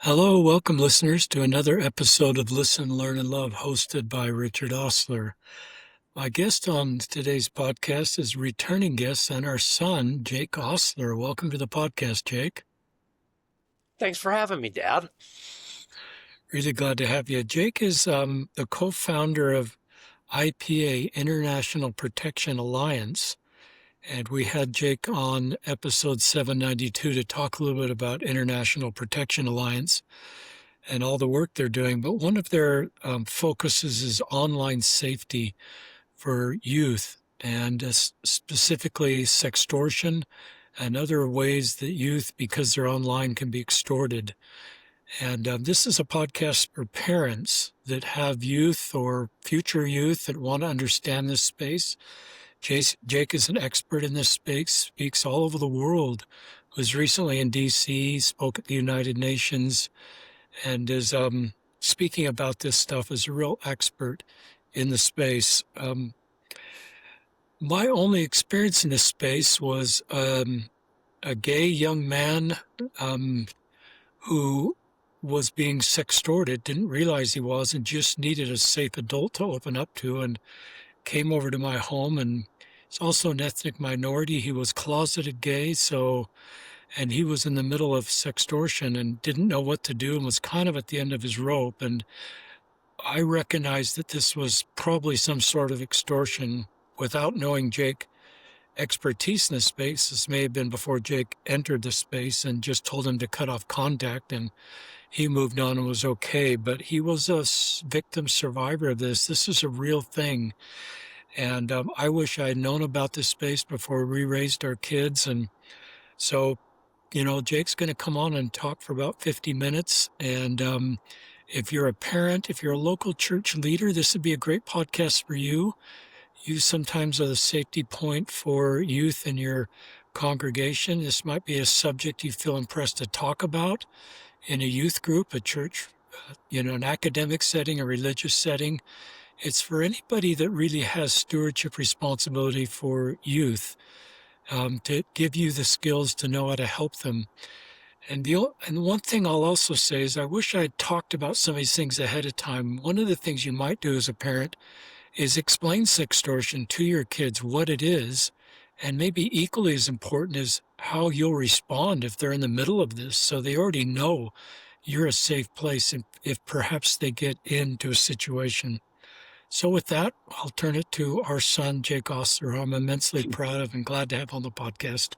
Hello, welcome listeners to another episode of Listen, Learn, and Love, hosted by Richard Ostler. My guest on today's podcast is returning guest and our son, Jake Ostler. Welcome to the podcast, Jake. Thanks for having me, Dad. Really glad to have you. Jake is the co-founder of IPA, International Protection Alliance, and we had Jake on episode 792 to talk a little bit about International Protection Alliance and all the work they're doing. But one of their focuses is online safety for youth, and specifically sextortion and other ways that youth, because they're online, can be extorted. And this is a podcast for parents that have youth or future youth that want to understand this space. Jake is an expert in this space, speaks all over the world, was recently in D.C., spoke at the United Nations, and is speaking about this stuff as a real expert in the space. My only experience in this space was a gay young man who was being sextorted, didn't realize he was, and just needed a safe adult to open up to, and came over to my home. And he's also an ethnic minority. He was closeted gay, and he was in the middle of sextortion and didn't know what to do and was kind of at the end of his rope. And I recognized that this was probably some sort of extortion without knowing Jake expertise in this space. This may have been before Jake entered the space and just told him to cut off contact, and he moved on and was okay. But he was a victim survivor of this. This is a real thing. And I wish I had known about this space before we raised our kids. And so, Jake's going to come on and talk for about 50 minutes. And if you're a parent, if you're a local church leader, this would be a great podcast for you. You sometimes are the safety point for youth in your congregation. This might be a subject you feel impressed to talk about in a youth group, a church, an academic setting, a religious setting. It's for anybody that really has stewardship responsibility for youth, to give you the skills to know how to help them. And one thing I'll also say is I wish I had talked about some of these things ahead of time. One of the things you might do as a parent is explain sextortion to your kids, what it is, and maybe equally as important is how you'll respond if they're in the middle of this, so they already know you're a safe place if perhaps they get into a situation. So with that, I'll turn it to our son, Jake Ostler, who I'm immensely proud of and glad to have on the podcast.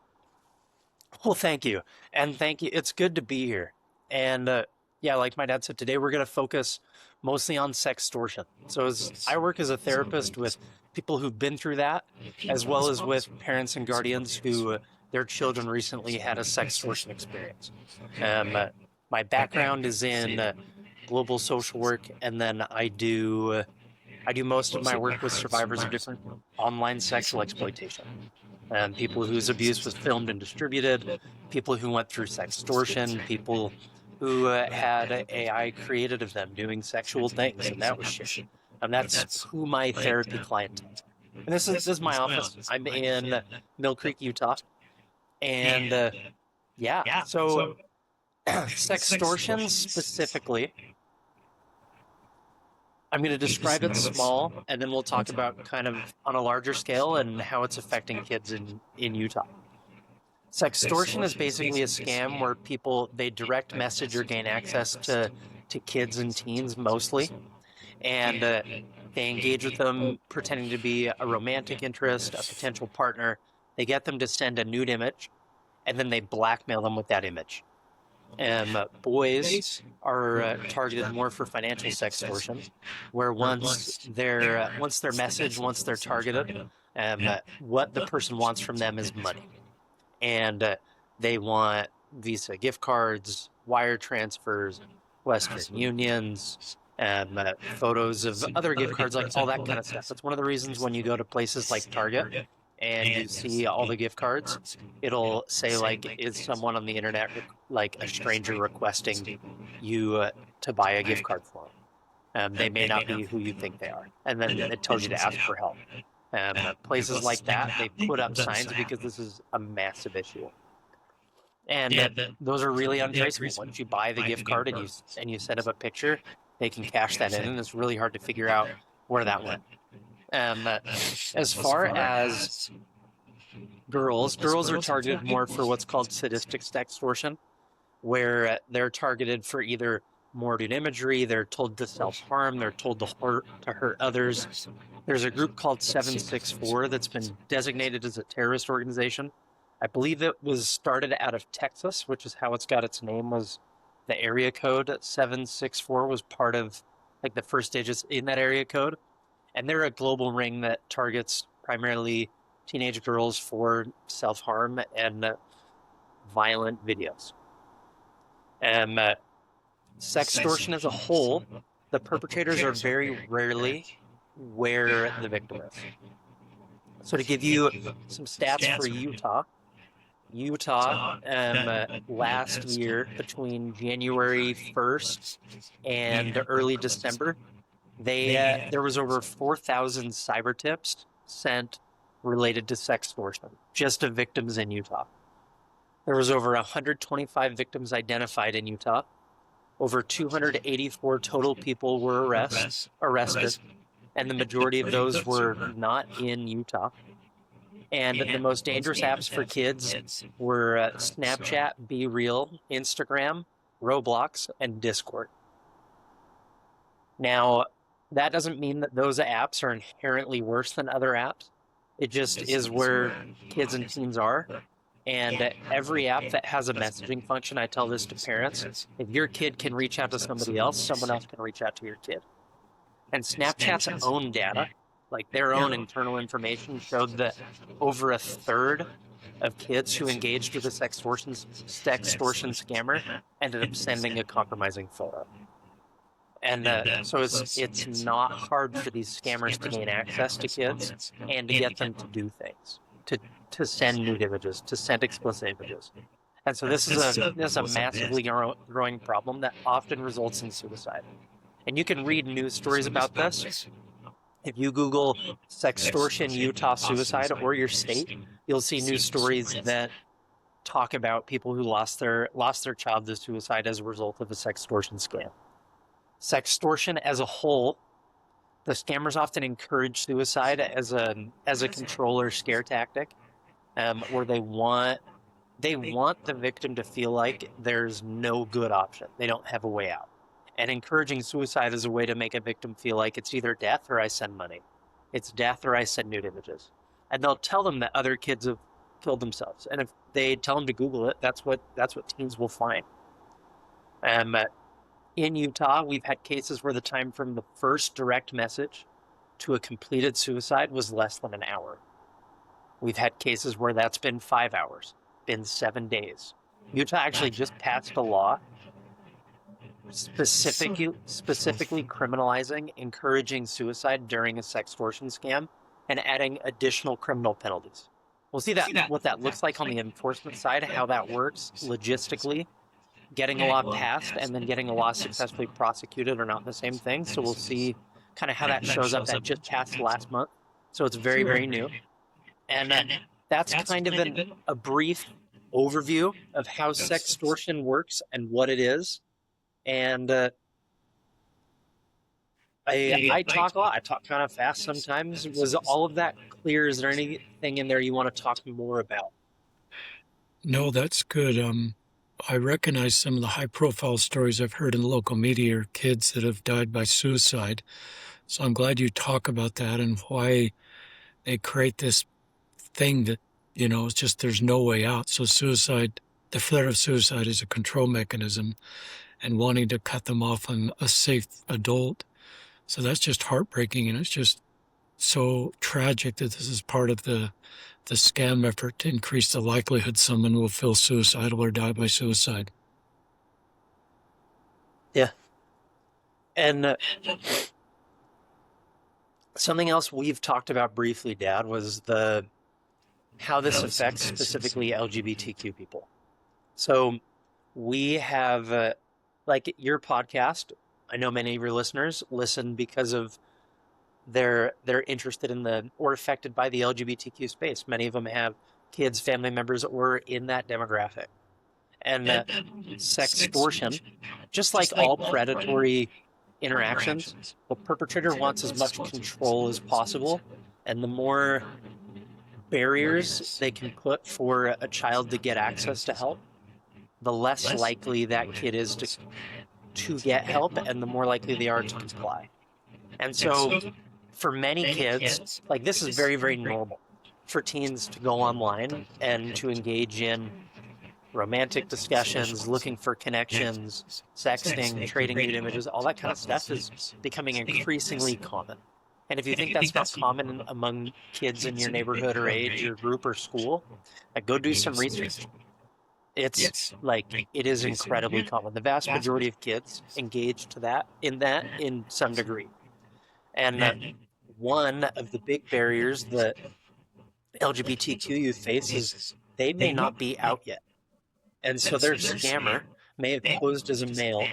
Well, thank you. And thank you. It's good to be here. And yeah, like my dad said, today we're going to focus mostly on sextortion. So I work as a therapist with people who've been through that, as well as with parents and guardians who their children recently had a sextortion experience. My background is in global social work, and then I do most of my work with survivors of different online sexual exploitation. People whose abuse was filmed and distributed, people who went through sextortion, people who had AI created of them doing sexual things, and that was shit. And that's who my therapy client is. And this is my office. I'm in Mill Creek, Utah. And so sextortion specifically, I'm going to describe it small, and then we'll talk about kind of on a larger scale and how it's affecting kids in Utah. Sextortion is basically a scam where they direct message or gain access to kids and teens mostly, and they engage with them pretending to be a romantic interest, a potential partner. They get them to send a nude image, and then they blackmail them with that image. Boys are targeted more for financial sextortion, where once they're messaged, once they're targeted, what the person wants from them is money. And they want Visa gift cards, wire transfers, Western Unions, photos of other gift cards, like all that kind of stuff. That's one of the reasons when you go to places like Target and you see all the gift cards, it'll say, like, is someone on the internet, like a stranger, requesting you to buy a gift card for them. They may not be who you think they are. And then it tells you to ask for help. Places like that, they put up signs because this is a massive issue. And those are really untraceable. Once you buy the gift card and you set up a picture, they can cash that in, and it's really hard to figure out where that went. As far as girls are targeted more for what's called sadistic sextortion, where they're targeted for either morbid imagery, they're told to self-harm, they're told to hurt others. There's a group called 764 that's been designated as a terrorist organization. I believe it was started out of Texas, which is how it's got its name, was the area code 764 was part of like the first digits in that area code. And they're a global ring that targets primarily teenage girls for self-harm and violent videos. And sextortion as a whole, the perpetrators are very rarely where the victim is. So to give you some stats for Utah, last year between January 1st and early December, there was over 4,000 cyber tips sent related to sextortion, just of victims in Utah. There was over 125 victims identified in Utah. Over 284 total people were arrested, and the majority of those were not in Utah. And the most dangerous apps for kids were Snapchat, Be Real, Instagram, Roblox, and Discord. Now, that doesn't mean that those apps are inherently worse than other apps. It just is where kids and teens are. And every app that has a messaging function, I tell this to parents, if your kid can reach out to somebody else, someone else can reach out to your kid. And Snapchat's own data, like their own internal information, showed that over a third of kids who engaged with a sextortion scammer ended up sending a compromising photo. And so it's not hard for these scammers to gain access to kids and to get them to do things, to send nude images, to send explicit images. And so this is a massively growing problem that often results in suicide. And you can read news stories about this. If you Google sextortion Utah suicide or your state, you'll see news stories that talk about people who lost their child to suicide as a result of a sextortion scam. Sextortion as a whole, the scammers often encourage suicide as a control or scare tactic, where they want the victim to feel like there's no good option. They don't have a way out. And encouraging suicide is a way to make a victim feel like it's either death or I send money. It's death or I send nude images. And they'll tell them that other kids have killed themselves. And if they tell them to Google it, that's what teens will find. In Utah, we've had cases where the time from the first direct message to a completed suicide was less than an hour. We've had cases where that's been 5 hours, been 7 days. Utah actually just passed a law specifically criminalizing encouraging suicide during a sextortion scam and adding additional criminal penalties. We'll see what that looks like on the enforcement side, how that works logistically. Getting a law passed and then getting a law successfully prosecuted are not the same thing. So we'll see kind of how that shows up. That just passed last month. So it's very, very new. And that's kind of a brief overview of how sextortion works and what it is. And I talk a lot. I talk kind of fast sometimes. Was all of that clear? Is there anything in there you want to talk more about? No, that's good. I recognize some of the high-profile stories I've heard in the local media are kids that have died by suicide. So I'm glad you talk about that and why they create this thing that, it's just there's no way out. So suicide, the threat of suicide is a control mechanism and wanting to cut them off on a safe adult. So that's just heartbreaking, and it's just so tragic that this is part of the scam effort to increase the likelihood someone will feel suicidal or die by suicide. Yeah. And something else we've talked about briefly, Dad, was how this affects specifically LGBTQ people. So we have, like your podcast, I know many of your listeners listen because of they're interested in or affected by the LGBTQ space. Many of them have kids, family members, or in that demographic. And sextortion, just like all predatory interactions, the perpetrator wants as much control as possible. And the more barriers they can put for a child to get access to help, the less likely that kid is to get help, and the more likely they are to comply. And so for many kids, like this is very, very normal for teens to go online and to engage in romantic discussions, looking for connections, sexting, trading nude images, all that kind of stuff is becoming increasingly common. And if you think that's not common among kids in your neighborhood or age, your group or school, like go do some research. It's like it is incredibly common. The vast majority of kids engage to that in some degree. And one of the big barriers that LGBTQ youth face is they may not be out yet. And so their scammer may have posed as a male,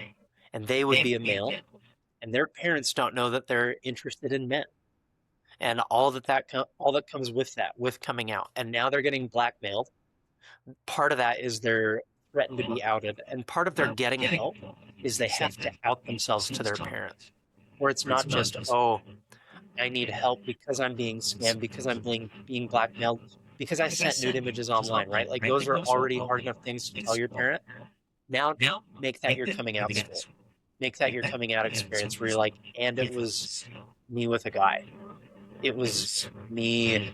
and they would be a male, and their parents don't know that they're interested in men, and all that comes with that, with coming out. And now they're getting blackmailed. Part of that is they're threatened to be outed, and part of their getting help is they have to out themselves to their parents, where it's not just, oh, I need help because I'm being scammed, because I'm being blackmailed, because I sent nude images online, right? Like those are already hard enough things to tell your parent. Now make that your coming out story. Make that your coming out experience where you're like, and it was me with a guy. It was me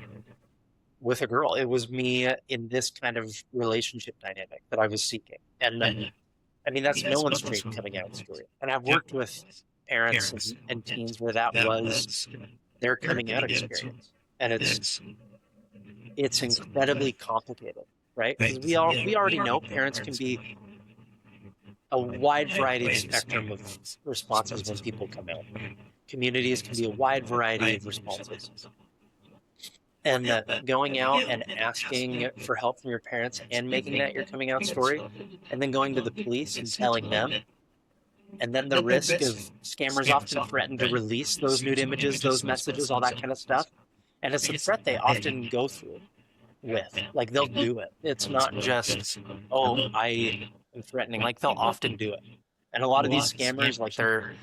with a girl. It was me in this kind of relationship dynamic that I was seeking. And I mean, that's no one's dream coming out story. And I've worked with parents and teens where that was their coming out experience. And it's incredibly complicated, right? Because we already know parents can be a wide variety of spectrum of responses when people come out. Communities can be a wide variety of responses. And going out and asking for help from your parents and making that your coming out story, and then going to the police and telling them, and then the risk of scammers often threaten to release those nude images, those messages, all that kind of stuff. And it's a threat they often go through with. Like they'll do it. It's not just, oh, I am threatening. Like they'll often do it. And a lot of these scammers, like they're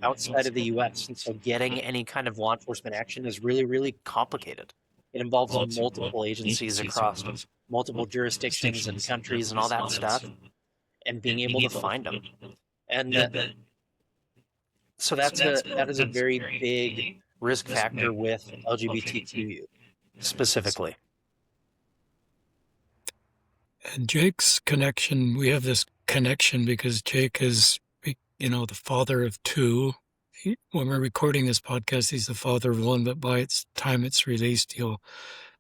outside of the US. And so getting any kind of law enforcement action is really, really complicated. It involves multiple agencies across multiple jurisdictions and countries and all that stuff, and being able to find them. And so that is a very big risk factor with LGBTQ specifically. And Jake's connection, we have this connection because Jake is, the father of two. When we're recording this podcast, he's the father of one, but by its time it's released, he'll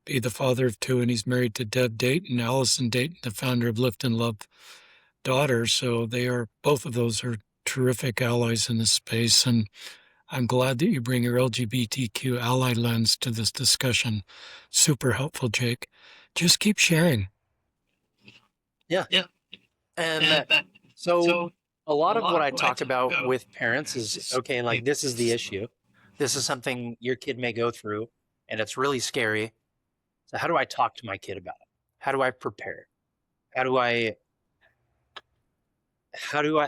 be the father of two, and he's married to Deb Dayton, Allison Dayton, the founder of Lift and Love daughter. So both of those are terrific allies in this space. And I'm glad that you bring your LGBTQ ally lens to this discussion. Super helpful, Jake. Just keep sharing. Yeah. And so a lot of what I talk about with parents is, okay, like this is the issue. This is something your kid may go through, and it's really scary. So how do I talk to my kid about it? How do I prepare? How do I,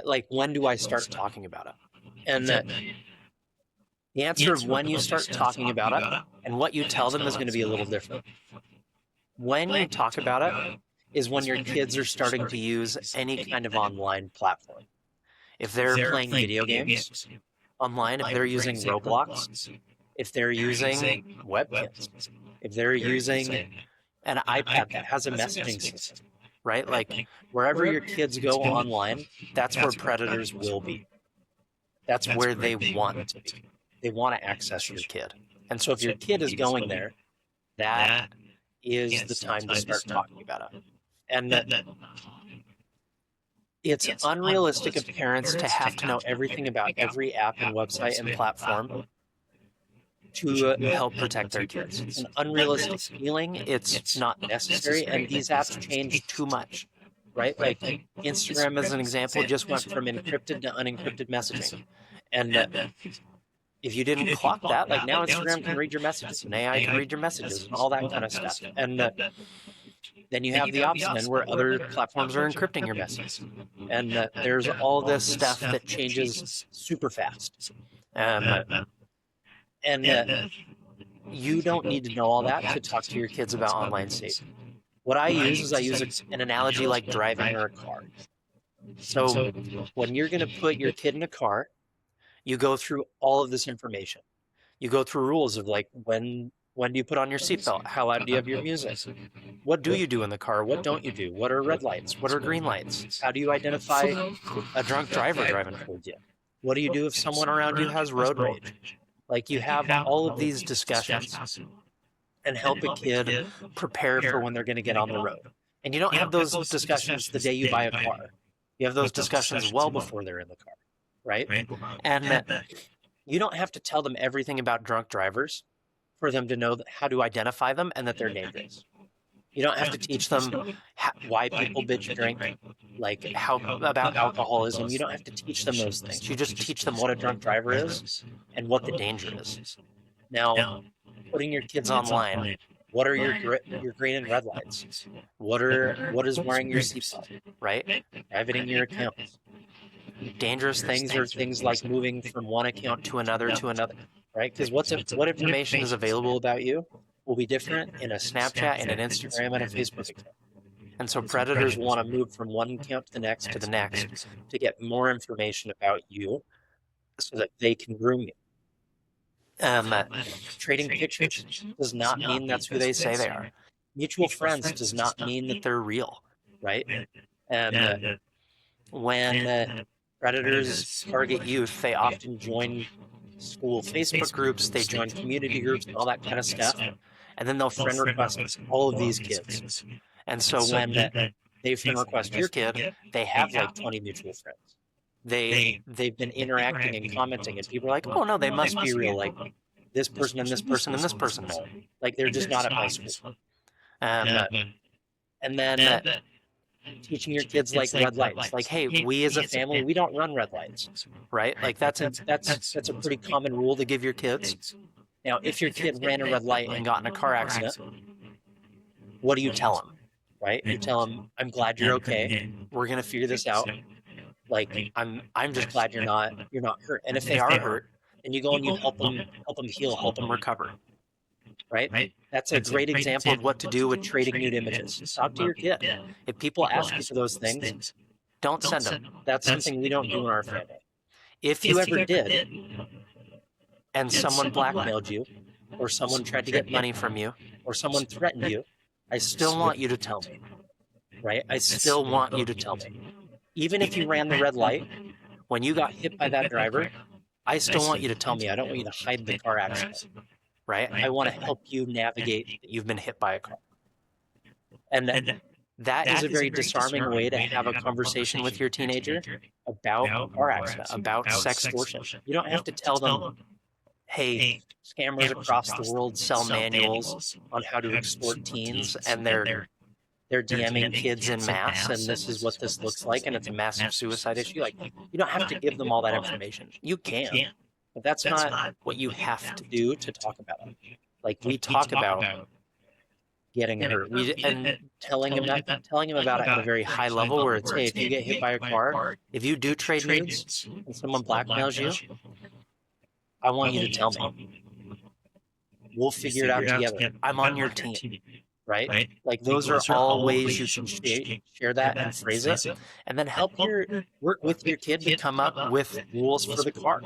like, when do I start talking about it? And the answer of when you start talking about it and what you tell them is going to be a little different. When you talk about it is when your kids are starting to use any kind of online platform. If they're playing video games online, if they're using Roblox, if they're using webkins, if they're using an iPad that has a messaging system, right? Like wherever your kids go online, that's where predators will be. That's where they want to be. They want to access your kid. And so if your kid is going there, that is the time to start talking about it. And it's unrealistic of parents to have to know everything about every app and website and platform to help protect their kids. It's an unrealistic feeling. It's not necessary. And these apps change too much, right? Like Instagram, as an example, just went from encrypted to unencrypted messaging. And if you didn't clock that, like now Instagram can read your messages and AI can read your messages and all that kind of stuff. And Then you have the opposite end where other platforms are encrypting your messages. And there's all this stuff that changes super fast. And you don't need to know all that to talk to your kids about online safety. What I use an analogy like driving or a car. So when you're going to put your kid in a car, you go through all of this information. You go through rules of like when do you put on your seatbelt? How loud do you have your music? What do you do in the car? What don't you do? What are red lights? What are green lights? How do you identify a drunk driver driving towards you? What do you do if someone around you has road rage? Like you have all of these discussions and help a kid prepare for when they're going to get on the road. And you don't have those discussions the day you buy a car. You have those discussions well before they're in the car, right? And you don't have to tell them everything about drunk drivers for them to know how to identify them and that they're dangerous. You don't have to teach them why people bitch drink, like how about alcoholism. You don't have to teach them those things. You just teach them what a drunk driver is and what the danger is. Now, putting your kids online, what are your green and red lights? What is wearing your seatbelt, right? Privating your accounts. Dangerous things are things like moving from one account to another, right? Because what information is available about you will be different in a Snapchat and an Instagram and a Facebook account. And so predators want to move from one account to the next to get more information about you so that they can groom you. Trading pictures does not mean that's who they say they are. Mutual friends does not mean that they're real, right? And when predators target youth, they often join school Facebook groups, they join community groups and all that kind of stuff. And then they'll friend request all of these kids. And so when they friend request your kid, they have like 20 mutual friends. They've been interacting and commenting, and people are like, oh no, they must be real. Like this person and this person and this person. Like they're just not at my school. And then teaching your kids like red lights. Like, hey, we as a family, we don't run red lights, right? Like that's a pretty common rule to give your kids. Now, if your kid ran a red light and got in a car accident, what do you tell them, right? You tell them, I'm glad you're okay. We're going to figure this out. Like, I'm just glad you're not hurt. And if they are hurt, then you go and you help them heal, help them recover, right? That's a great example of what to do with trading nude images. Talk to your kid. If people ask you for those things, don't send them. That's something we don't do in our family. If you ever did, and someone blackmailed you, or someone tried to get money from you, or someone threatened you, I still want you to tell me, right? I still want you to tell me. Even if you ran the red light, when you got hit by that driver, I still want you to tell me. I don't want you to hide the car accident, right? I want to help you navigate that you've been hit by a car. And that is a very disarming way to have a conversation with your teenager about a car accident, about sextortion. You don't have to tell them, hey, scammers across the world sell manuals on how to extort teens, and they're DMing kids in mass, and this is what this looks like, and it's a massive suicide issue. Like, you don't have to give them all that information. You can, but that's not what you have to do to talk about it. Like, we talk about getting hurt, and telling him about it at a very high level, where it's, hey, if you get hit by a car, if you do trade nudes and someone blackmails you, I want you to tell me. We'll figure it out together. I'm on your team, right? Like those are all ways you can share that and phrase it, and then work with your kid to come up with rules for the car,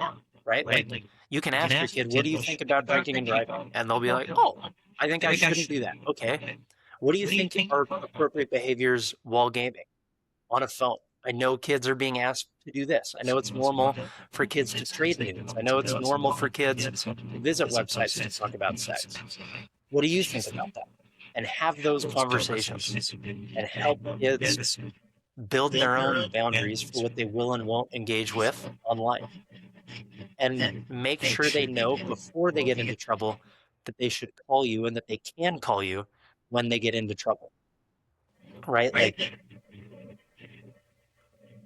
right? Like you can ask your kid, what do you think about drinking and driving? And they'll be like, oh, I think I shouldn't do that. Okay. What do you think are appropriate behaviors while gaming on a phone? I know kids are being asked to do this. I know it's normal for kids to trade nudes. I know it's normal for kids to visit websites to talk about sex. What do you think about that? And have those conversations and help kids build their own boundaries for what they will and won't engage with online. And make sure they know before they get into trouble that they should call you and that they can call you when they get into trouble. Right? Like,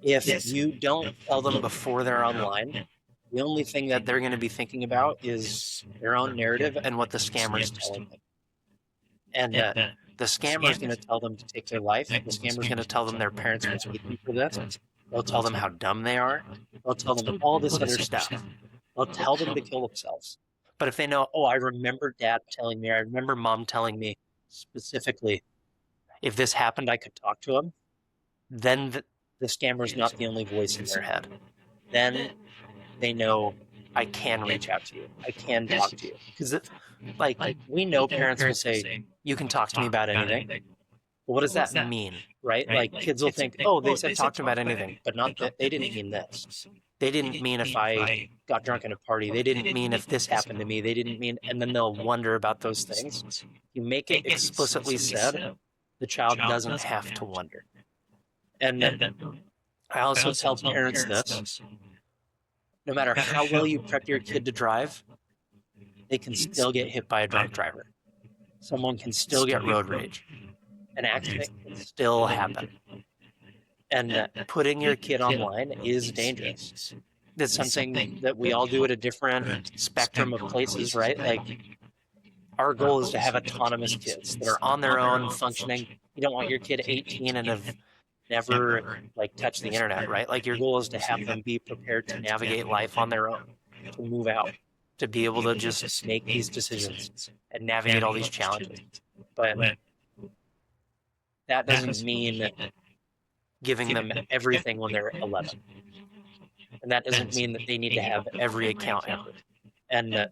if you don't tell them before they're online, the only thing that they're going to be thinking about is their own narrative and what the scammer's telling them. And The scammer is going to tell them to take their life. The scammer is going to tell them their parents will hate them for this. They'll tell them how dumb they are. They'll tell them all this other stuff. They'll tell them to kill themselves. But if they know, oh, I remember dad telling me, I remember mom telling me specifically, if this happened, I could talk to him, then the scammer is not the only voice in their head. Then they know, I can reach out to you. I can talk to you. Because, we know parents will say, you can talk to me about anything. But what does that mean, right? Like, kids will think, oh, they said talk to me about anything, but not that they didn't mean this. They didn't mean if I got drunk at a party. They didn't mean if this happened to me. They didn't mean, and then they'll wonder about those things. You make it explicitly said, the child doesn't have to wonder. And I also tell parents this, no matter how well you prep your kid to drive, they can still get hit by a drunk driver. Someone can still get road rage. An accident can still happen. And putting your kid online is dangerous. It's something that we all do at a different spectrum of places, right? Like, our goal is to have autonomous kids that are on their own, functioning. You don't want your kid 18 and have never touched the internet, right? Like, your goal is to have them be prepared to navigate life on their own, to move out, to be able to just make these decisions and navigate all these challenges. But that doesn't mean giving them everything when they're 11. And that doesn't mean that they need to have every account ever. And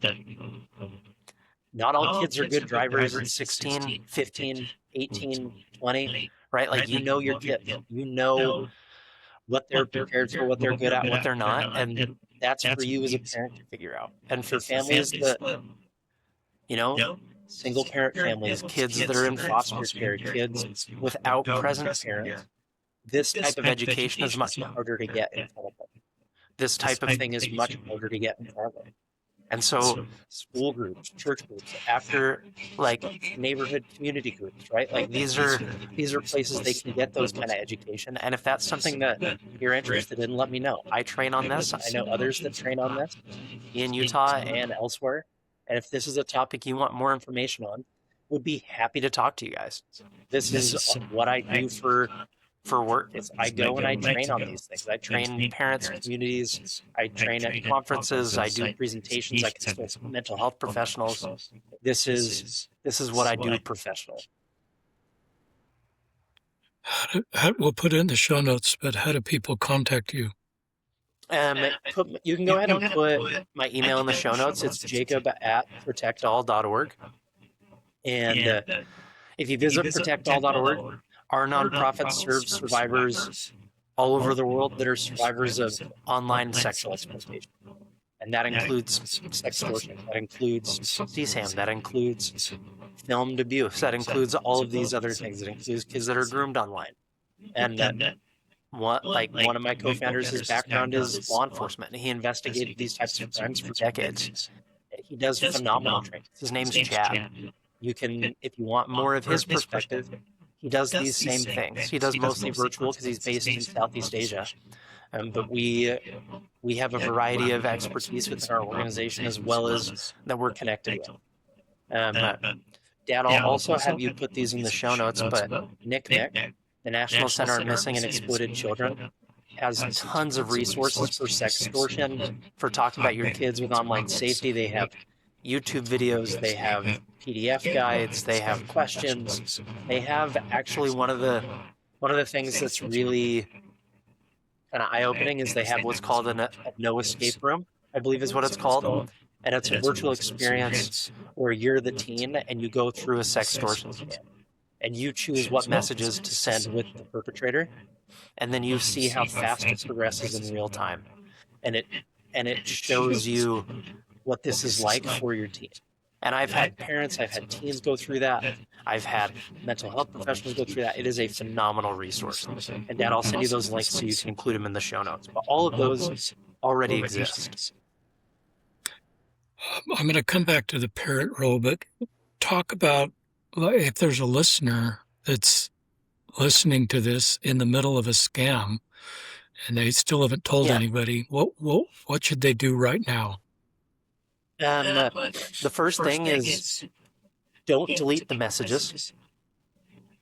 not all kids are good drivers at 16, 15, 18, 20, right? Like, you know your kid. You know what they're prepared for, what they're good at, what they're not. And that's for you as a parent to figure out. And for families that, single parent families, kids that are in foster care, kids without present parents, this type of education is much harder to get in front of them. This type of thing is much harder to get in front of them. And so school groups, church groups, after neighborhood community groups, right? Like, these are places they can get those kind of education. And if that's something that you're interested in, let me know. I train on this. I know others that train on this in Utah and elsewhere. And if this is a topic you want more information on, would be happy to talk to you guys. This is what I do for work. I go and I train on these things. I train parents, communities. I train at conferences. I do presentations. I consult mental health professionals. This is what I do professionally. We'll put it in the show notes, but how do people contact you? You can go ahead and put my email in the show notes. It's jacob@protectall.org. And if you visit protectall.org, our nonprofit serves survivors all over the world that are survivors of online sexual exploitation. And that includes sextortion, that includes CSAM, that includes filmed abuse, that includes all of these other things. It includes kids that are groomed online. And one of my co-founders, his background is law enforcement. He investigated these types of crimes for decades. He does phenomenal training. His name's Chad. You can, if you want more of his perspective, he does these same things. He does mostly virtual because he's based in Southeast Asia. But we have a variety of expertise within our organization, as well as that we're connected with. Dad, I'll also have you put these in the show notes, but NCMEC, the National Center on Missing and Exploited Children, has tons of resources for sextortion, for talking about your kids with online safety. They have YouTube videos, they have PDF guides, they have questions. They have actually one of the things that's really kind of eye-opening is they have what's called a no escape room, I believe is what it's called. And it's a virtual experience where you're the teen and you go through a sextortion scam. And you choose what messages to send with the perpetrator. And then you see how fast it progresses in real time. And it shows you what this is like for your teen. And I've had parents, I've had teens go through that. I've had mental health professionals go through that. It is a phenomenal resource. And Dad, I'll send you those links so you can include them in the show notes. But all of those already exist. I'm going to come back to the parent role, but talk about if there's a listener that's listening to this in the middle of a scam and they still haven't told anybody, what should they do right now? The first thing is don't delete the messages.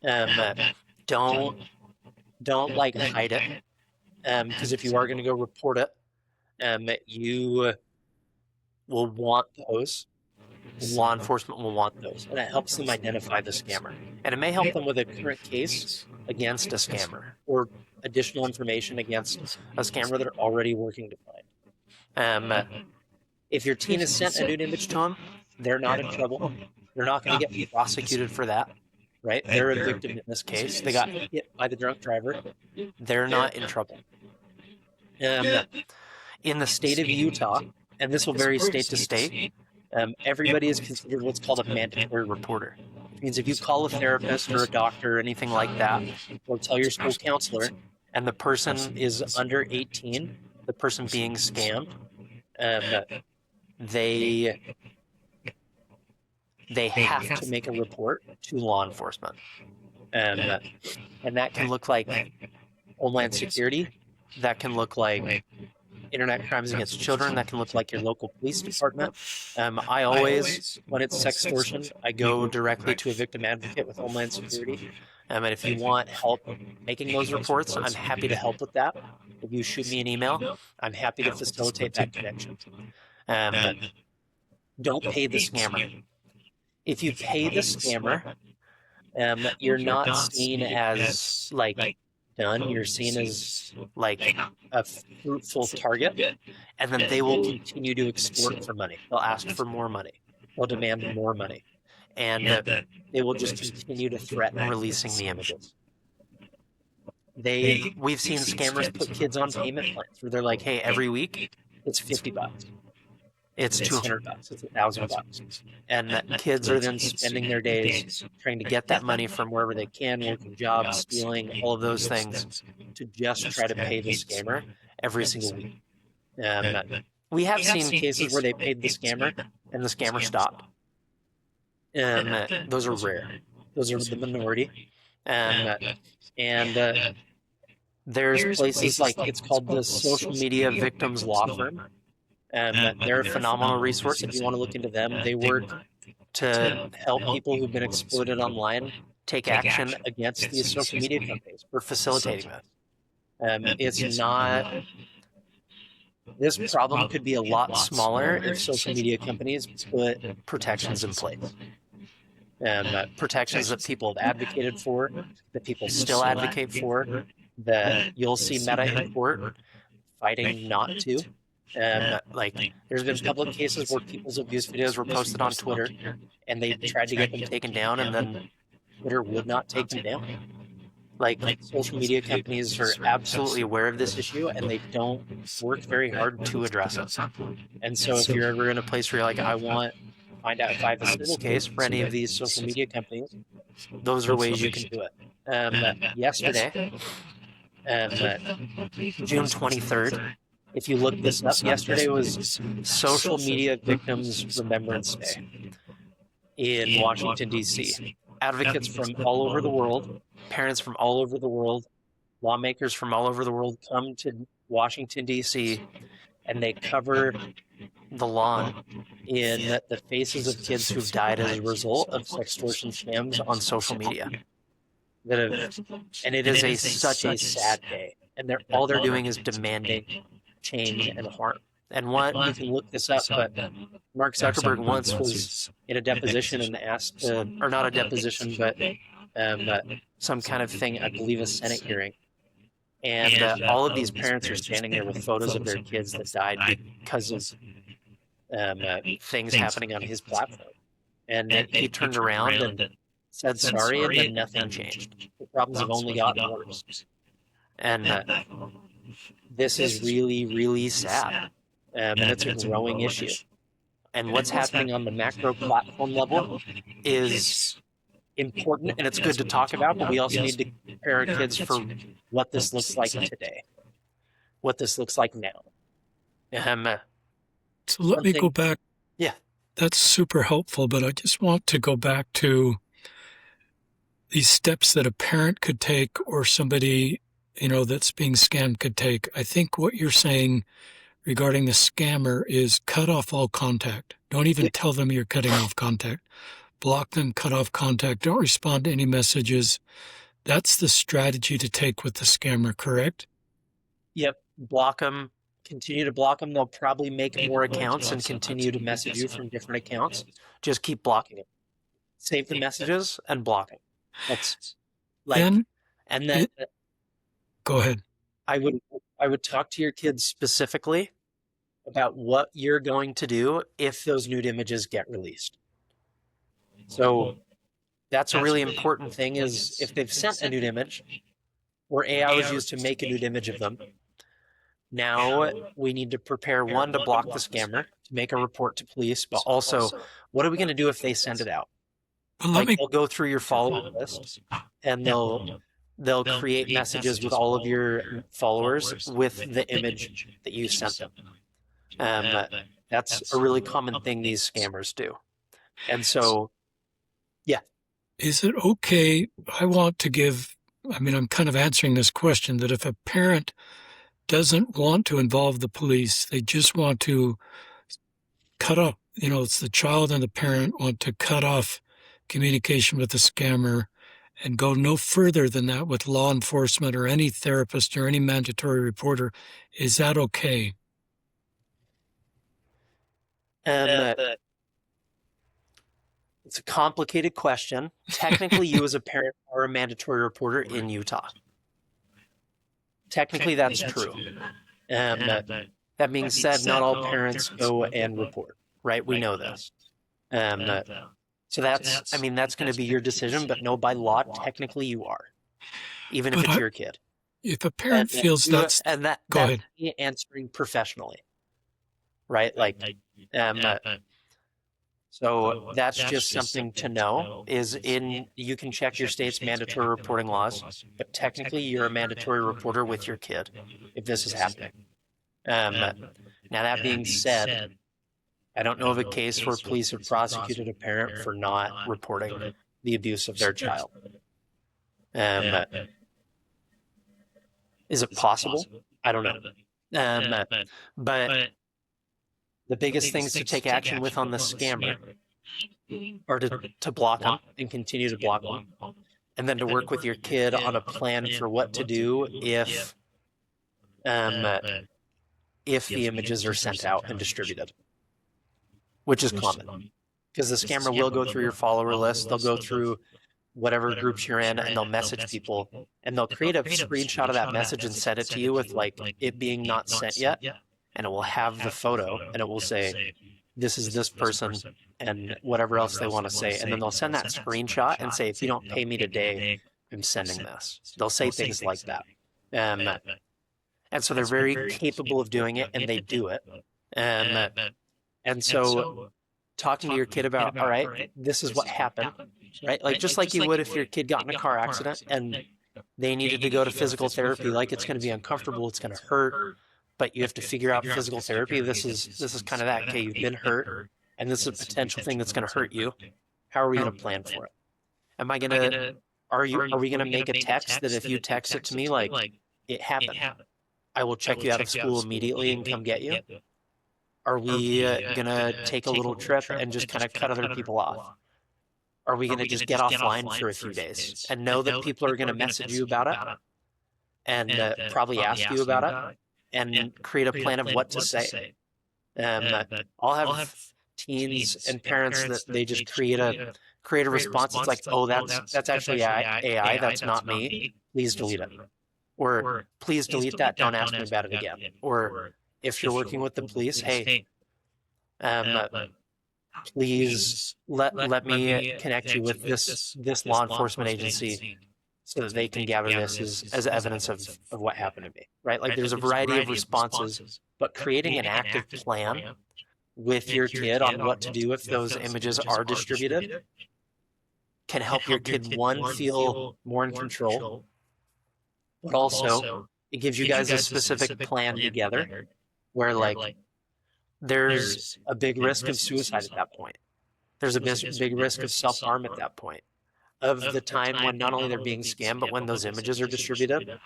Um, don't like hide it, because if you are going to go report it, you will want those. Law enforcement will want those, and it helps them identify the scammer. And it may help them with a current case against a scammer or additional information against a scammer they're already working to find. If your teen has sent a nude image to them, they're not in trouble. They're not going to get prosecuted for that, right? They're a victim in this case. They got hit by the drunk driver. They're not in trouble. In the state of Utah, and this will vary state to state, everybody is considered what's called a mandatory reporter. It means if you call a therapist or a doctor or anything like that, or tell your school counselor, and the person is under 18, the person being scammed, they have to make a report to law enforcement. And that can look like Homeland Security. That can look like internet crimes against children. That can look like your local police department. I always, when it's sextortion, I go directly to a victim advocate with Homeland Security. And if you want help making those reports, I'm happy to help with that. If you shoot me an email, I'm happy to facilitate that connection. Don't pay the scammer. If you pay the scammer, you're not seen as like done. You're seen as like a fruitful target, and then they will continue to extort for money. They'll ask for more money. They'll demand more money, and they will just continue to threaten releasing the images. We've seen scammers put kids on payment plans where they're like, "Hey, every week it's $50. It's $200. It's $1,000." And kids are then spending their days trying to get that money from wherever they can, working jobs, stealing, all of those things, to just try to pay the scammer every single week. We have seen cases where they paid the scammer and the scammer stopped. Those are rare. Those are the minority. There's places like, it's called the Social Media Victims Law Firm. They're a phenomenal resource if you want to look into them. They work to help people who've been exploited online take action against these social media companies. We're facilitating that. It's not... This problem could be a lot smaller if social media companies put protections in place. Protections that people have advocated for, that people still advocate for, that you'll see Meta in court fighting not to. Like, there's been public cases where people's abuse videos were posted on Twitter, and they tried to get them taken down, and then Twitter would not take them down. Like social media companies are absolutely aware of this issue, and they don't work very hard to address it. And so if you're ever in a place where you're like, I want to find out if I have a civil case for any of these social media companies, those are ways you can do it. Yesterday, June 23rd, if you look this up, yesterday was Social Media Victims Remembrance Day in Washington, D.C. Advocates from all over the world, parents from all over the world, lawmakers from all over the world come to Washington, D.C., and they cover the lawn in the faces of kids who've died as a result of sextortion scams on social media. And it is such a sad day. And all they're doing is demanding change and harm. And you can look this up, but Mark Zuckerberg once was in a deposition and asked, or not a deposition, but some kind of thing, I believe a Senate hearing. And all of these parents are standing there with photos of their kids that died because of things happening on his platform. And then he turned around and said sorry, and then nothing changed. The problems have only gotten worse. And this is really, really sad. And it's a growing issue. And what's happening on the macro platform level is important, and it's good to talk about, but we also need to prepare our kids for what this looks like today, what this looks like now. So let me go back. Yeah. That's super helpful, but I just want to go back to these steps that a parent could take or somebody, that's being scammed could take. I think what you're saying regarding the scammer is cut off all contact. Don't even tell them you're cutting off contact. block them, cut off contact, don't respond to any messages. That's the strategy to take with the scammer, correct? Yep. Block them. Continue to block them. They'll probably make more accounts and continue to message you from different accounts. Just keep blocking them. Save the messages and block them. That's like, Then, and then go ahead. I would talk to your kids specifically about what you're going to do if those nude images get released. So that's a really important thing, is if they've sent a nude image or AI was used to make a nude image of them, now we need to prepare, one, to block the scammer, to make a report to police, but also, what are we going to do if they send it out? Well, They'll go through your follower list and they'll create messages with all of your followers with the image that you sent them. That's a really common thing these scammers do. And so, yeah. Is it okay? I'm kind of answering this question, that if a parent doesn't want to involve the police, they just want to cut off, it's the child and the parent want to cut off communication with the scammer and go no further than that with law enforcement or any therapist or any mandatory reporter, is that okay? It's a complicated question. Technically, you as a parent are a mandatory reporter in Utah. Technically, that's true. That being said, not all parents go and report, right? We know this. So that's going to be your decision, but no, by law, technically you are, even if it's your kid. If a parent feels that's... And that's me answering professionally, right? So that's just something to know, you can check your state's mandatory reporting laws, but technically you're a mandatory reporter with your kid if this is happening. Now that being said, I don't know of a case where police have prosecuted a parent for not reporting the abuse of their child. Is it possible? I don't know. But the biggest things to take action with on the scammer are to block them and continue to block them, and then to work with your kid on a plan for what to do if the images are sent out and distributed, which is common, because the scammer will go through your follower list. They'll go through whatever groups you're in, and they'll message people, and they'll create a screenshot of that message and send it to you with it being not sent yet. And it will have the photo, and it will say, this is this person, and whatever else they want to say. And then they'll send that screenshot and say, if you don't pay me today, I'm sending this. They'll say things like that. And so they're very capable of doing it, and they do it. And so talking to your kid about, all right, this is what happened, right? Just like you would if your kid got in a car accident and they needed to go to physical therapy, it's going to be uncomfortable, it's going to hurt, but you have to figure out physical therapy. This is kind of that. Okay, you've been hurt, and this is a potential thing that's going to hurt you. How are we going to plan for it? Are we going to make a text that if you text it to me, it happened, I will check you out of school immediately and come get you? Are we going to take a little trip and just kind of cut other people off? Are we going to just get offline for a few days and know that people are going to message you about it and probably ask you about it? And create a plan of what to say. I'll have teens and parents that they just create a response. It's like, oh, that's actually AI. That's not me. Please delete it. Or please delete that. Don't ask me about it again. Or if you're working with the police, hey, please let me connect you with this law enforcement agency, so that they can gather this as evidence of what happened to me, right? There's a variety of responses, but creating an active plan with your kid on what to do if those images are distributed can help your kid, one, feel more in control, but also it gives you guys a specific plan together where there's a big risk of suicide at that point. There's a big risk of self-harm at that point, of the time when not only they're being scammed, but when those images are distributed.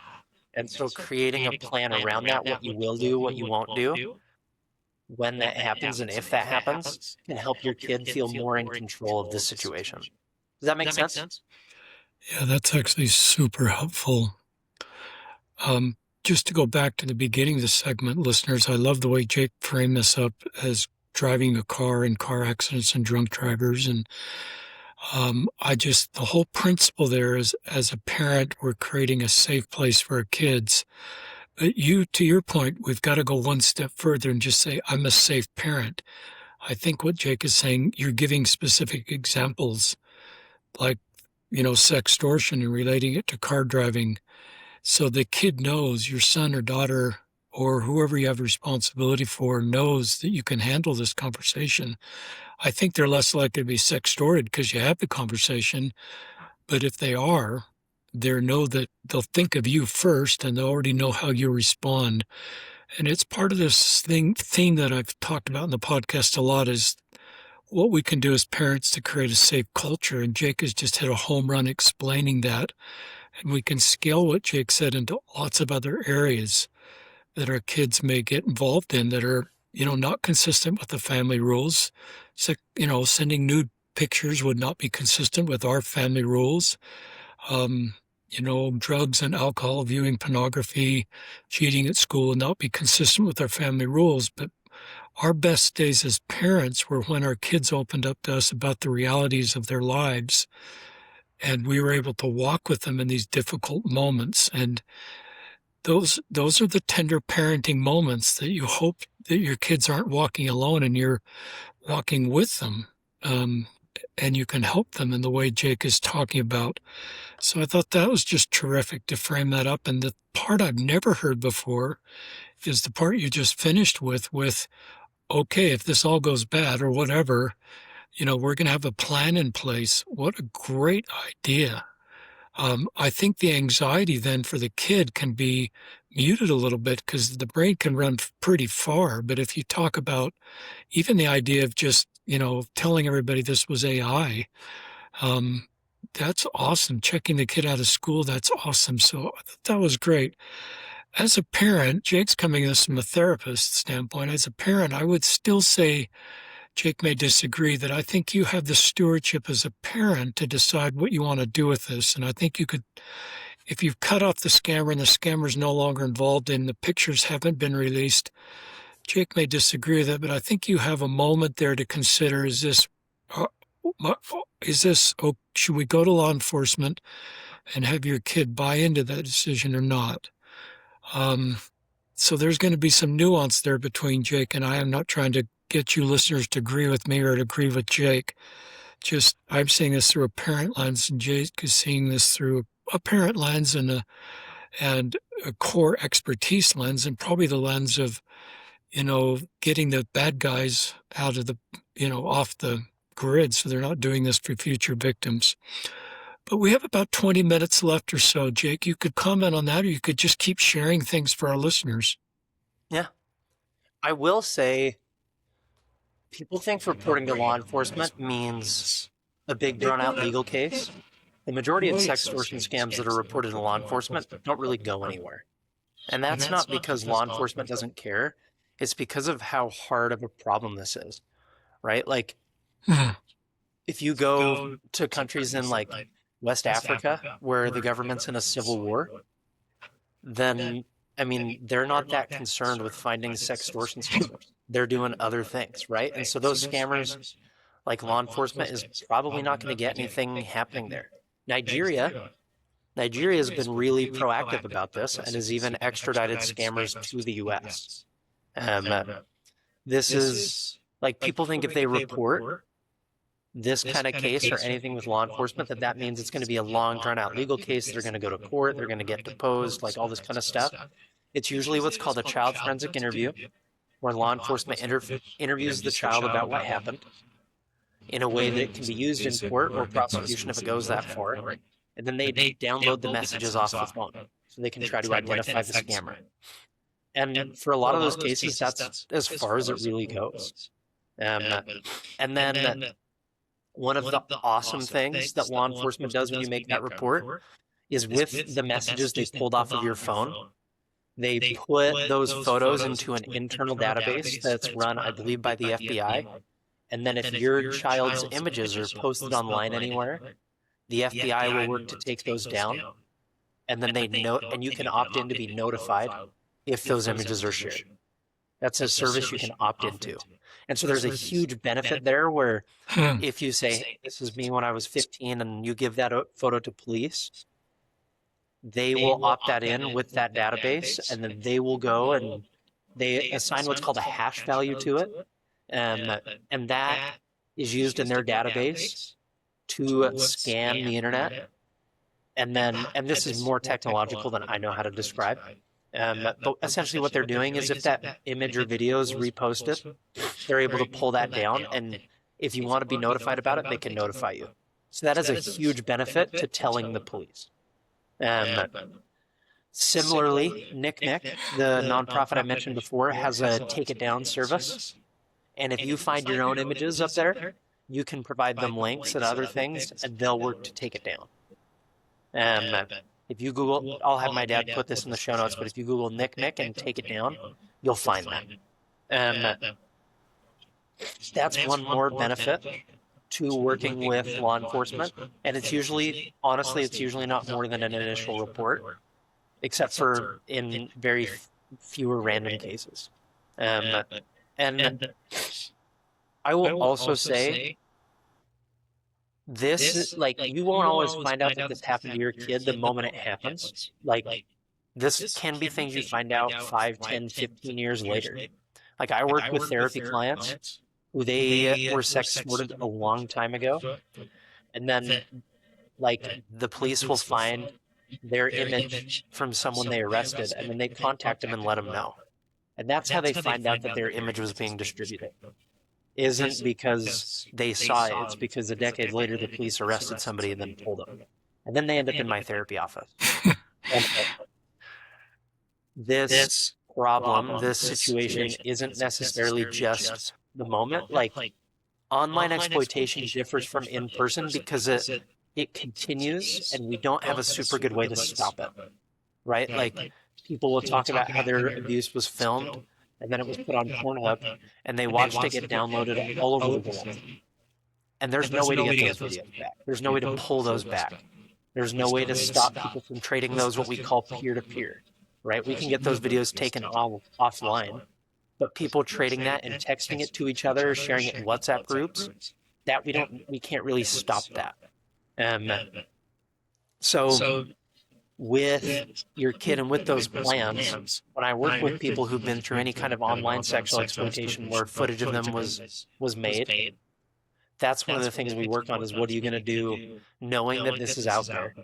And so creating a plan around that, what you will do, what you won't do, when that happens and if that happens can help your kid feel more in control of the situation. Does that make sense? Yeah, that's actually super helpful. Just to go back to the beginning of the segment, listeners, I love the way Jake framed this up as driving a car and car accidents and drunk drivers. And the whole principle there is as a parent, we're creating a safe place for our kids. But to your point, we've got to go one step further and just say, I'm a safe parent. I think what Jake is saying, you're giving specific examples like, sextortion and relating it to car driving. So the kid knows, your son or daughter or whoever you have responsibility for knows that you can handle this conversation. I think they're less likely to be sextorted because you have the conversation. But if they are, they know that they'll think of you first and they already know how you respond. And it's part of this theme that I've talked about in the podcast a lot is what we can do as parents to create a safe culture. And Jake has just hit a home run explaining that. And we can scale what Jake said into lots of other areas that our kids may get involved in that are, not consistent with the family rules. So, sending nude pictures would not be consistent with our family rules. Drugs and alcohol, viewing pornography, cheating at school would not be consistent with our family rules. But our best days as parents were when our kids opened up to us about the realities of their lives. And we were able to walk with them in these difficult moments. And those are the tender parenting moments that you hope that your kids aren't walking alone and you're walking with them. And you can help them in the way Jake is talking about. So I thought that was just terrific to frame that up. And the part I've never heard before is the part you just finished with, okay, if this all goes bad or whatever, we're going to have a plan in place. What a great idea. I think the anxiety then for the kid can be muted a little bit because the brain can run pretty far. But if you talk about even the idea of just, telling everybody this was AI, that's awesome. Checking the kid out of school, that's awesome. So I thought that was great. As a parent, Jake's coming at this from a therapist standpoint. As a parent, I would still say, Jake may disagree, that I think you have the stewardship as a parent to decide what you want to do with this. And I think you could, if you've cut off the scammer and the scammer's no longer involved and the pictures haven't been released, Jake may disagree with that, but I think you have a moment there to consider, should we go to law enforcement and have your kid buy into that decision or not? So there's going to be some nuance there between Jake and I. I'm not trying to get you listeners to agree with me or to agree with Jake. Just I'm seeing this through a parent lens, and Jake is seeing this through a parent lens and a core expertise lens, and probably the lens of, getting the bad guys out of the, off the grid so they're not doing this for future victims. But we have about 20 minutes left or so. Jake, you could comment on that, or you could just keep sharing things for our listeners. Yeah. I will say, people think reporting to law enforcement means a big drawn-out legal case. The majority of sextortion scams that are reported to law enforcement don't really go anywhere. And that's not because law enforcement doesn't care. It's because of how hard of a problem this is, right? Like, if you go to countries in like West Africa where the government's in a civil war, then, they're not that concerned with finding sextortion scammers. They're doing other things, right? And so those scammers, like law enforcement, is probably not going to get anything happening there. Nigeria has been really proactive about this and has even extradited scammers to the U.S. This is, like, people think if they report this kind of case or anything with law enforcement, that means it's going to be a long, drawn-out legal case. They're going to go to court. They're going to get deposed, like all this kind of stuff. It's usually what's called a child forensic interview, where law enforcement interviews the child about what happened in a way that it can be used in court or prosecution if it goes that far. And then they download the messages off the phone so they can try to identify the scammer. And for a lot of those cases, that's as far as it really goes. And then one of the awesome things that law enforcement does when you make that report is with the messages they pulled off of your phone, They put those photos into an internal database that's run, I believe, by the FBI. And then if your child's images are posted online anywhere, the FBI will work to take those down. And then and you can opt in to be notified if those images are shared. That's a service you can opt into. And so there's a huge benefit there where if you say, hey, this is me when I was 15, and you give that photo to police, they will opt that in with that database, and then they will go and they assign what's called a hash value to it. And that is used in their database to scan the internet. And this is more technological than I know how to describe. But essentially what they're doing is if that image or video is reposted, they're able to pull that down. And if you want to be notified about it, they can notify you. So that is a huge benefit to telling the police. Similarly, NickNick, the nonprofit I mentioned before, has a take it down service. And if you find your own images up there, you can provide them links and other things, and they'll work to take it down. If you Google, I'll have my dad put this in the show notes, but if you Google NickNick and take it down, you'll find that. That's one more benefit to working with law enforcement. And it's usually, honestly, it's usually not more than an initial report, except for in very fewer random cases. And I will also say, this, like, you won't always find out that this happened to your kid the moment it happens. Like, this can be things you find out 5, 10, 15 years later. Like, I worked with therapy clients who they were sex extorted a long time ago. And then, like, the police will find their image from someone they arrested, and then they contact them and let them know. And that's how they find out that their image was being distributed. Isn't because they saw it, it's because a decade later the police arrested somebody and then told them. And then they end up in my therapy office. And this problem, this situation isn't necessarily just the moment. Like, online exploitation differs from in-person because it continues and we don't have a super good way to stop it, right? Like, people will talk about how their abuse was filmed and then it was put on Pornhub, and they watched it get downloaded all over the world. And there's no way to get those videos back. There's no way to pull those back. There's no way to stop people from trading those, what we call peer-to-peer, right? We can get those videos taken offline, but people trading that and texting it to each other, sharing it in WhatsApp groups, that we can't really stop that. So with your kid and with those plans, when I work with people who've been through any kind of online sexual exploitation where footage of them was made, that's one of the things we work on is what are you going to do knowing that this is out there,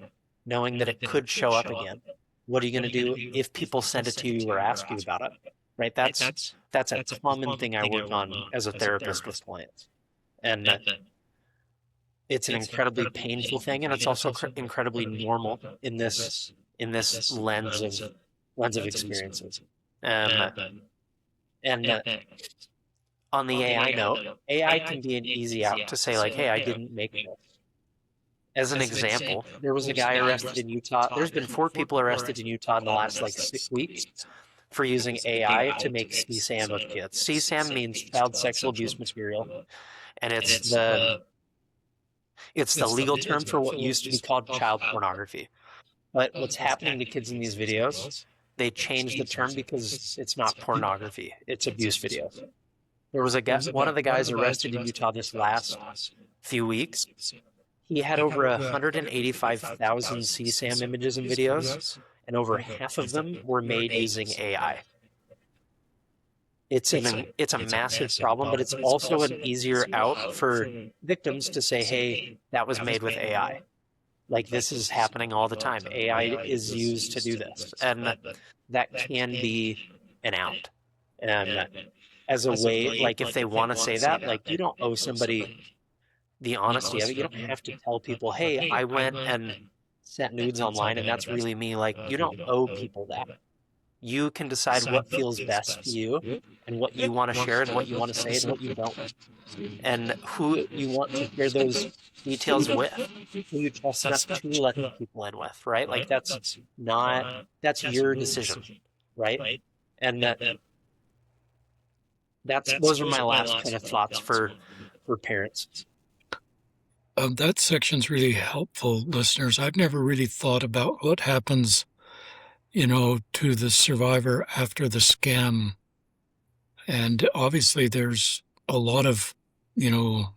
knowing that it could show up again? What are you going to do if people send it to you or ask you about it, right? That's a common thing I work on as a therapist with clients. And it's an incredibly painful thing, and it's also incredibly normal in this lens of experiences. And on the AI note, AI can be an easy out to say, like, hey, I didn't make this. As an example, there was a guy arrested in Utah. There's been 4 people arrested in Utah in the last 6 weeks for using AI to make CSAM of kids. CSAM means child sexual abuse material, and it's the legal term for what used to be called child pornography. But what's happening to kids in these videos, they changed the term because it's not pornography, it's abuse videos. There was one of the guys arrested in Utah this last few weeks. He had over 185,000 CSAM images and videos, and over half of them were made using AI. It's a massive problem, but it's also an easier out for victims to say, hey, that was made with AI. Like, this is happening all the time. AI is used to do this. And that can be an out. And as a way, like, if they want to say that, like, you don't owe somebody the honesty of it. You don't have to tell people, hey, I went and sent nudes online and that's really me. Like, you don't owe people that. You can decide what feels best to you and what you want to share and what you want to say and what you don't. And who you want to share those details with, who you trust enough to let people in with, right? Like, that's your decision. right? And those are my last kind of thoughts for parents. That section's really helpful, listeners. I've never really thought about what happens, to the survivor after the scam. And obviously, there's a lot of, you know,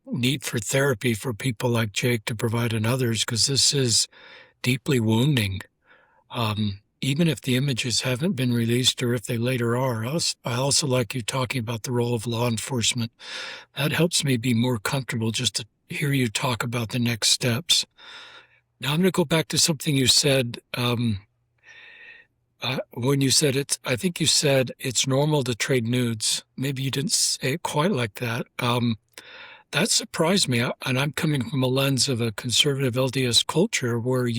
need for therapy for people like Jake to provide in others because this is deeply wounding. Even if the images haven't been released or if they later are. I also like you talking about the role of law enforcement. That helps me be more comfortable just to hear you talk about the next steps. Now I'm going to go back to something you said when you said I think you said it's normal to trade nudes. Maybe you didn't say it quite like that. That surprised me, and I'm coming from a lens of a conservative LDS culture where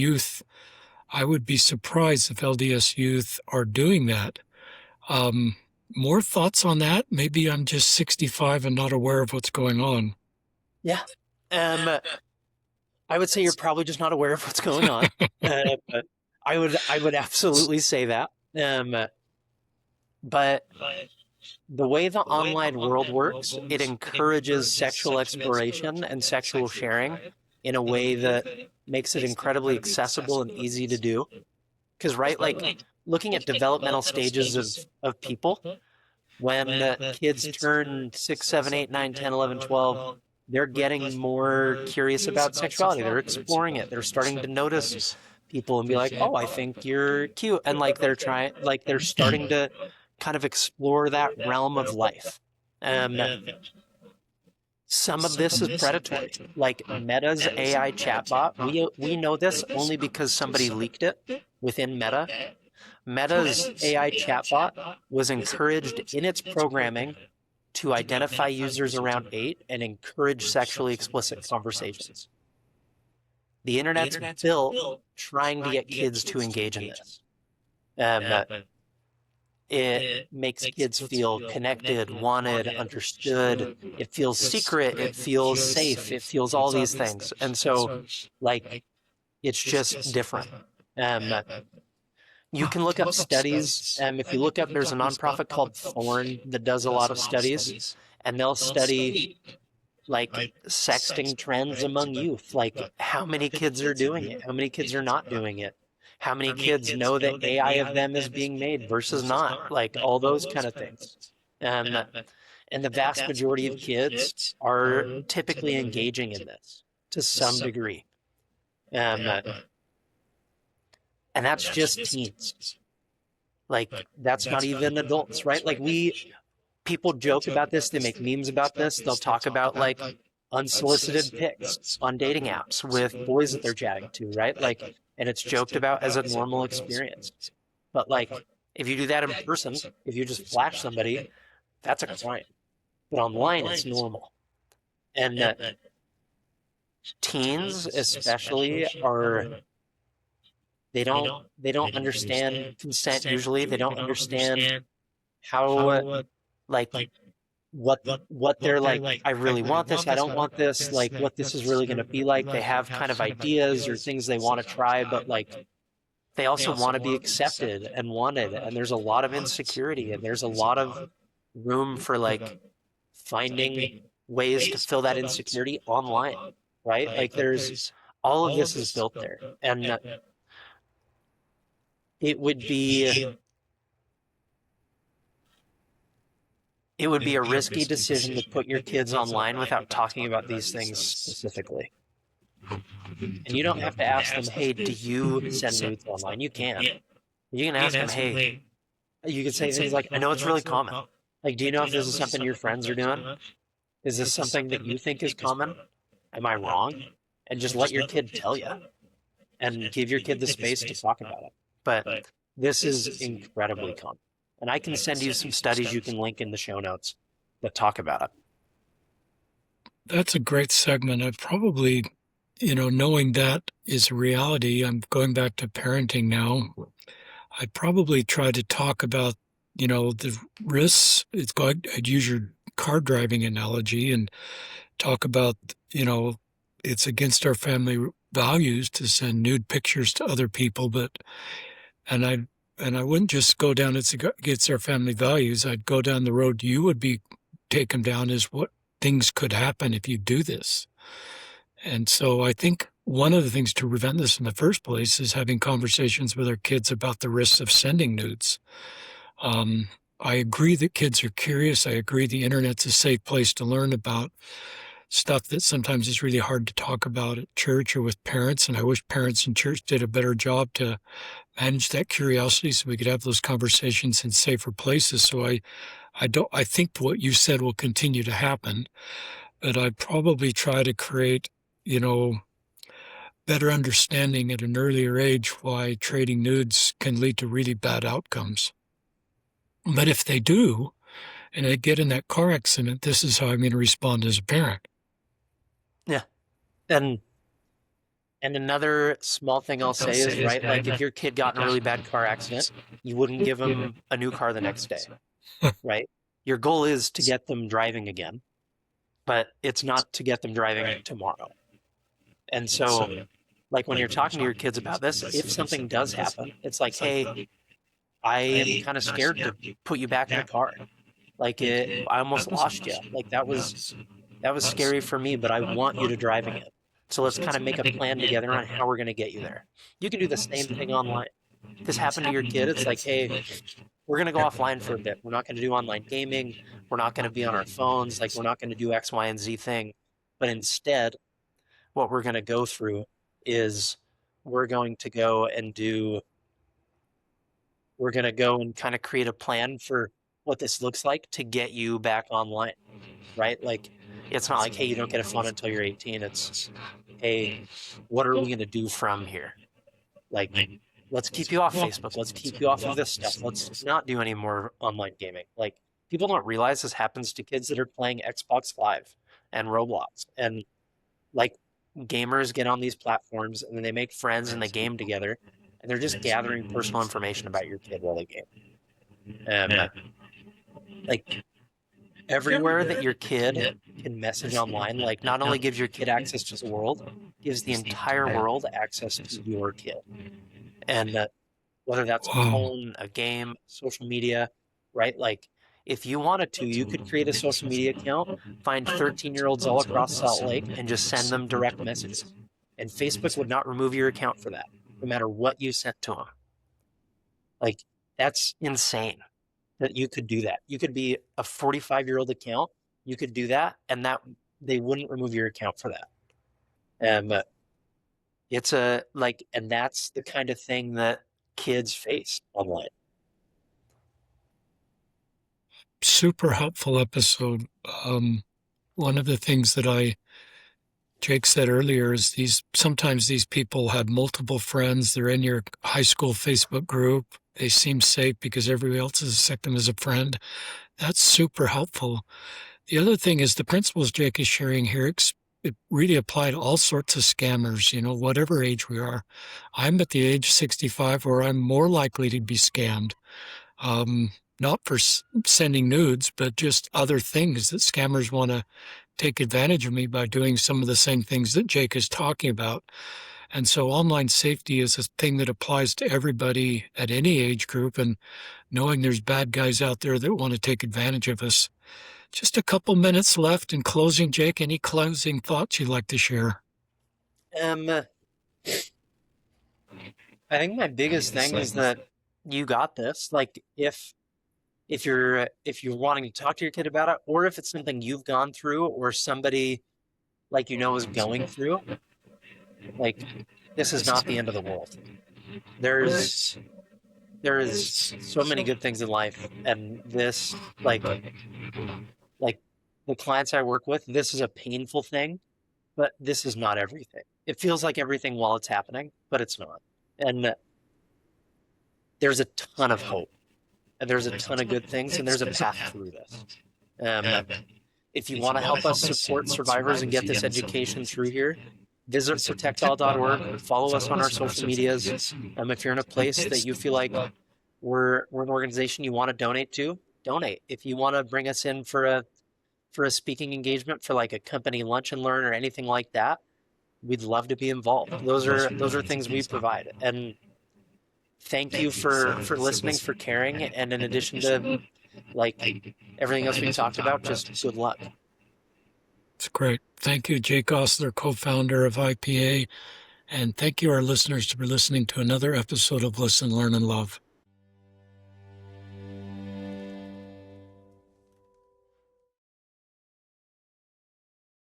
I would be surprised if LDS youth are doing that. Um, More thoughts on that? Maybe I'm just 65 and not aware of what's going on. Yeah. I would say you're probably just not aware of what's going on. But I would absolutely say that. But the way the online world works, it encourages sexual exploration and sexual sharing in a way that makes it incredibly accessible and easy to do. Because, right, like looking at developmental stages of people, when kids turn 6, 7, 8, 9, 10, 11, 12, they're getting more curious about sexuality. They're exploring it. They're starting to notice people and be like, oh, I think you're cute. And like they're starting to kind of explore that realm of life. Some of this is predatory, like Meta's AI chatbot. We know this only because somebody leaked it within Meta. Meta's AI chatbot was encouraged in its programming to identify users around 8 and encourage sexually explicit conversations. The internet's built trying to get kids to engage in this. It makes kids feel connected, wanted, understood. It feels secret. It feels safe. It feels all these things. And so, like, it's just different. You can look up studies. If you look up, there's a nonprofit called Thorn that does a lot of studies, and they'll study like sexting trends among youth, like how many kids are doing it, how many kids are not doing it, how many kids know that AI of them is being made versus not, like all those kind of things. And the vast majority of kids are typically engaging in this to some degree. And that's just teens. Like, that's not even adults, right? Like, people joke about this. They make memes about this. They'll talk about, like, unsolicited pics on dating apps with boys that they're chatting to, right? Like, and it's joked about as a normal experience. But, like, if you do that in person, if you just flash somebody, that's a crime. But online, it's normal. And teens, especially, they don't understand consent usually. They don't understand how what they're like, I really want this, I don't want this, like what this is really going to be like. They have kind of ideas or things they want to try, but like they also want to be accepted and wanted. And there's a lot of insecurity and there's a lot of room for like finding ways to fill that insecurity online, right? Like there's all of this is built there. And it would be a risky decision to put your kids online without talking about these things specifically. And you don't have to ask them, hey, do you send nudes online? You can. You can ask them, hey, you can say things like, I know it's really common. Like, do you know if this is something your friends are doing? Is this something that you think is common? Am I wrong? And just let your kid tell you and give your kid the space to talk about it. But this is incredibly common. And I can send you some studies you can link in the show notes that talk about it. That's a great segment. I've probably, knowing that is a reality, I'm going back to parenting now. I probably try to talk about, the risks. I'd use your car driving analogy and talk about, it's against our family values to send nude pictures to other people, and I and I wouldn't just go down it's against our family values. I'd go down the road you would be take them down is what things could happen if you do this. And so I think one of the things to prevent this in the first place is having conversations with our kids about the risks of sending nudes. I agree that kids are curious. I agree the internet's a safe place to learn about stuff that sometimes is really hard to talk about at church or with parents. And I wish parents in church did a better job to manage that curiosity so we could have those conversations in safer places. So I think what you said will continue to happen, but I'd probably try to create, better understanding at an earlier age why trading nudes can lead to really bad outcomes. But if they do, and they get in that car accident, this is how I'm going to respond as a parent. Yeah. And another small thing I'll say is, right, like if your kid got in a really bad car accident, you wouldn't give them a new car the next day, right? Your goal is to get them driving again, but it's not to get them driving tomorrow. And so, like when you're talking to your kids about this, if something does happen, it's like, hey, I am kind of scared to put you back in the car. Like I almost lost you. Like that was scary for me, but I want you to drive again. So let's kind of make a plan together on how we're going to get you there. You can do the same thing online. If this happened to your kid, it's like, hey, we're going to go offline for a bit. We're not going to do online gaming. We're not going to be on our phones. Like we're not going to do X, Y, and Z thing. But instead, what we're going to go through is we're going to go and kind of create a plan for what this looks like to get you back online, right? Like, it's not like, hey, you don't get a phone until you're 18. It's, hey, what are we going to do from here? Like, let's keep you off Facebook. Let's keep you off of this stuff. Let's not do any more online gaming. Like, people don't realize this happens to kids that are playing Xbox Live and Roblox. And, like, gamers get on these platforms and then they make friends and they game together. And they're just gathering personal information about your kid while they game. Like, everywhere that your kid can message online, like not only gives your kid access to the world, gives the entire world access to your kid. And whether that's a phone, a game, social media, right? Like if you wanted to, you could create a social media account, find 13-year-olds all across Salt Lake and just send them direct messages. And Facebook would not remove your account for that, no matter what you sent to them. Like that's insane. That you could do that. You could be a 45-year-old account. You could do that, and that they wouldn't remove your account for that. But it's and that's the kind of thing that kids face online. Super helpful episode. One of the things that Jake said earlier is sometimes these people have multiple friends. They're in your high school Facebook group. They seem safe because everybody else has accepted them as a friend. That's super helpful. The other thing is the principles Jake is sharing here, it really apply to all sorts of scammers, whatever age we are. I'm at the age 65 where I'm more likely to be scammed. Not for sending nudes, but just other things that scammers want to take advantage of me by doing some of the same things that Jake is talking about. And so online safety is a thing that applies to everybody at any age group, and knowing there's bad guys out there that want to take advantage of us. Just a couple minutes left in closing. Jake, any closing thoughts you'd like to share? I think my biggest thing is that you got this. Like if you're wanting to talk to your kid about it, or if it's something you've gone through or somebody is going through, like this is not the end of the world. There is so many good things in life, and this like the clients I work with, this is a painful thing, but this is not everything. It feels like everything while it's happening, but it's not. And there's a ton of hope, and there's a ton of good things, and there's a path through this. If you want to help us support survivors and get this education through here, visit protectall.org, follow us on our social medias. If you're in a place that you feel like we're an organization you want to donate to, donate. If you want to bring us in for a speaking engagement for like a company lunch and learn or anything like that, we'd love to be involved. Those are things we provide. And thank you for listening, for caring, and in addition to like everything else we talked about, just good luck. It's great. Thank you, Jake Ostler, co-founder of IPA. And thank you, our listeners, for listening to another episode of Listen, Learn, and Love.